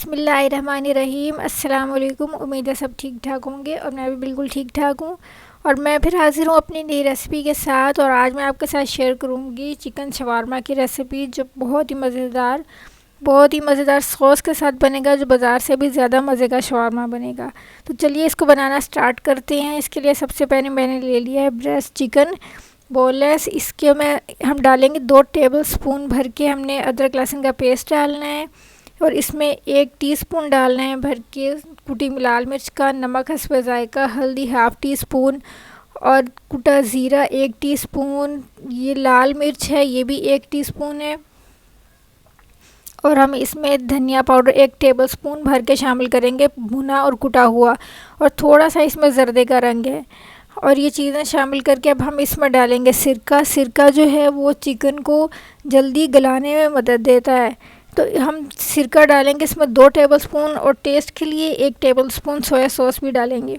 बिस्मिल्लाहिर्रहमानिर्रहीम। अस्सलाम वालेकुम। उम्मीद है सब ठीक ठाक होंगे और मैं भी बिल्कुल ठीक ठाक हूँ। और मैं फिर हाज़िर हूँ अपनी नई रेसिपी के साथ। और आज मैं आपके साथ शेयर करूँगी चिकन शवारमा की रेसिपी, जो बहुत ही मज़ेदार सॉस के साथ बनेगा, जो बाज़ार से भी ज़्यादा मज़े का शवारमा बनेगा। तो चलिए इसको बनाना स्टार्ट करते हैं। इसके लिए सबसे पहले मैंने ले लिया है ब्रेस्ट चिकन बोनलेस। इसके में हम डालेंगे 2 टेबल स्पून भर के हमने अदरक लहसुन का पेस्ट डालना है। और इसमें 1 टीस्पून डालना है भर के कुटी लाल मिर्च का, नमक हस्बे जायका, हल्दी ½ टीस्पून और कुटा ज़ीरा 1 टीस्पून। ये लाल मिर्च है, ये भी 1 टीस्पून है। और हम इसमें धनिया पाउडर 1 टेबलस्पून भर के शामिल करेंगे, भुना और कुटा हुआ। और थोड़ा सा इसमें ज़र्दे का रंग है। और ये चीज़ें शामिल करके अब हम इसमें डालेंगे सिरका। सिरका जो है वो चिकन को जल्दी गलाने में मदद देता है। तो हम सिरका डालेंगे इसमें 2 टेबलस्पून और टेस्ट के लिए 1 टेबलस्पून सोया सॉस भी डालेंगे।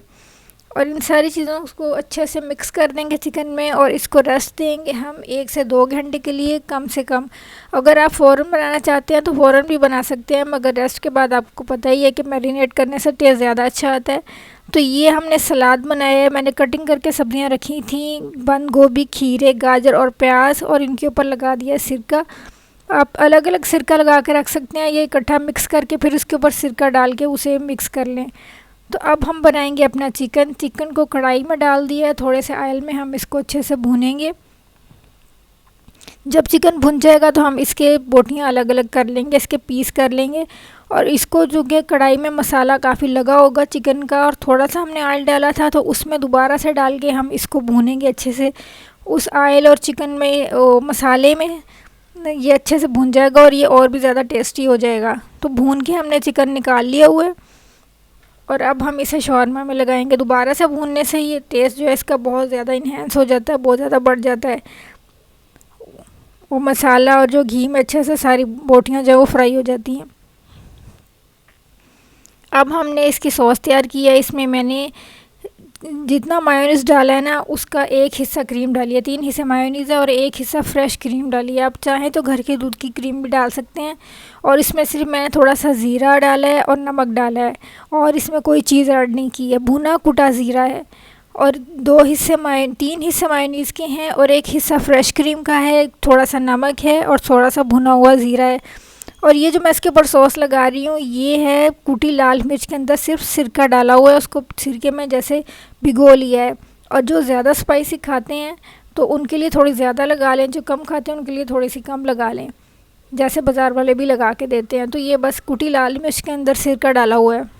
और इन सारी चीज़ों को अच्छे से मिक्स कर देंगे चिकन में और इसको रेस्ट देंगे हम 1 से 2 घंटे के लिए कम से कम। अगर आप फ़ौरन बनाना चाहते हैं तो फ़ौरन भी बना सकते हैं, मगर रेस्ट के बाद आपको पता ही है कि मैरिनेट करने से टेस्ट ज़्यादा अच्छा आता है। तो ये हमने सलाद बनाया है, मैंने कटिंग करके सब्जियां रखी थी, बंद गोभी, खीरे, गाजर और प्याज, और इनके ऊपर लगा दिया सिरका। आप अलग अलग सिरका लगा के रख सकते हैं, ये इकट्ठा मिक्स करके फिर उसके ऊपर सिरका डाल के उसे मिक्स कर लें। तो अब हम बनाएंगे अपना चिकन को कढ़ाई में डाल दिया है, थोड़े से ऑयल में हम इसको अच्छे से भूनेंगे। जब चिकन भुन जाएगा तो हम इसके बोटियां अलग अलग कर लेंगे, इसके पीस कर लेंगे। और इसको जो कि कढ़ाई में मसाला काफ़ी लगा होगा चिकन का, और थोड़ा सा हमने ऑयल डाला था तो उसमें दोबारा से डाल के हम इसको भूनेंगे अच्छे से। उस ऑयल और चिकन में मसाले में ये अच्छे से भून जाएगा और ये और भी ज़्यादा टेस्टी हो जाएगा। तो भून के हमने चिकन निकाल लिया हुआ है और अब हम इसे शवारमा में लगाएंगे। दोबारा से भूनने से ये टेस्ट जो है इसका बहुत ज़्यादा इन्हेंस हो जाता है, बहुत ज़्यादा बढ़ जाता है। वो मसाला और जो घी में अच्छे से सारी बोटियां जो है वो फ्राई हो जाती हैं। अब हमने इसकी सॉस तैयार की है। इसमें मैंने जितना मायोनीज़ डाला है ना, उसका 1 हिस्सा क्रीम डाली है। 3 हिस्से मायोनीज़ है और 1 हिस्सा फ्रेश क्रीम डाली है। आप चाहें तो घर के दूध की क्रीम भी डाल सकते हैं। और इसमें सिर्फ मैंने थोड़ा सा ज़ीरा डाला है और नमक डाला है, और इसमें कोई चीज़ ऐड नहीं की है। भुना कुटा ज़ीरा है और 3 हिस्से मायोनीज़ के हैं और 1 हिस्सा फ्रेश क्रीम का है, थोड़ा सा नमक है और थोड़ा सा भुना हुआ ज़ीरा है। और ये जो मैं इसके ऊपर सॉस लगा रही हूँ, ये है कुटी लाल मिर्च के अंदर सिर्फ सिरका डाला हुआ है, उसको सिरके में जैसे भिगो लिया है। और जो ज़्यादा स्पाइसी खाते हैं तो उनके लिए थोड़ी ज़्यादा लगा लें, जो कम खाते हैं उनके लिए थोड़ी सी कम लगा लें, जैसे बाज़ार वाले भी लगा के देते हैं। तो ये बस कुटी लाल मिर्च के अंदर सिरका डाला हुआ है।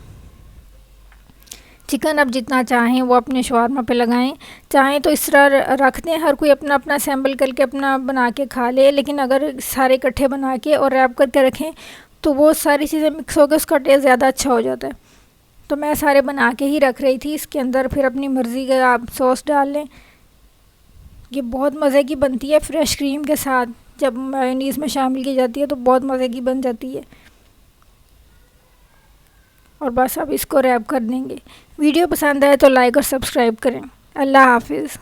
चिकन अब जितना चाहें वो अपने शवारमा पे लगाएं, चाहें तो इस तरह रख दें, हर कोई अपना अपना सैम्पल करके अपना बना के खा ले। लेकिन अगर सारे इकट्ठे बना के और रैप करके रखें तो वो सारी चीज़ें मिक्स होकर उसका टेस्ट ज़्यादा अच्छा हो जाता है। तो मैं सारे बना के ही रख रही थी। इसके अंदर फिर अपनी मर्ज़ी का आप सॉस डाल लें। ये बहुत मज़े की बनती है फ्रेश क्रीम के साथ, जब मेयोनीज़ में शामिल की जाती है तो बहुत मज़े की बन जाती है। और बस अब इसको रैप कर देंगे। वीडियो पसंद आए तो लाइक और सब्सक्राइब करें। अल्लाह हाफिज़।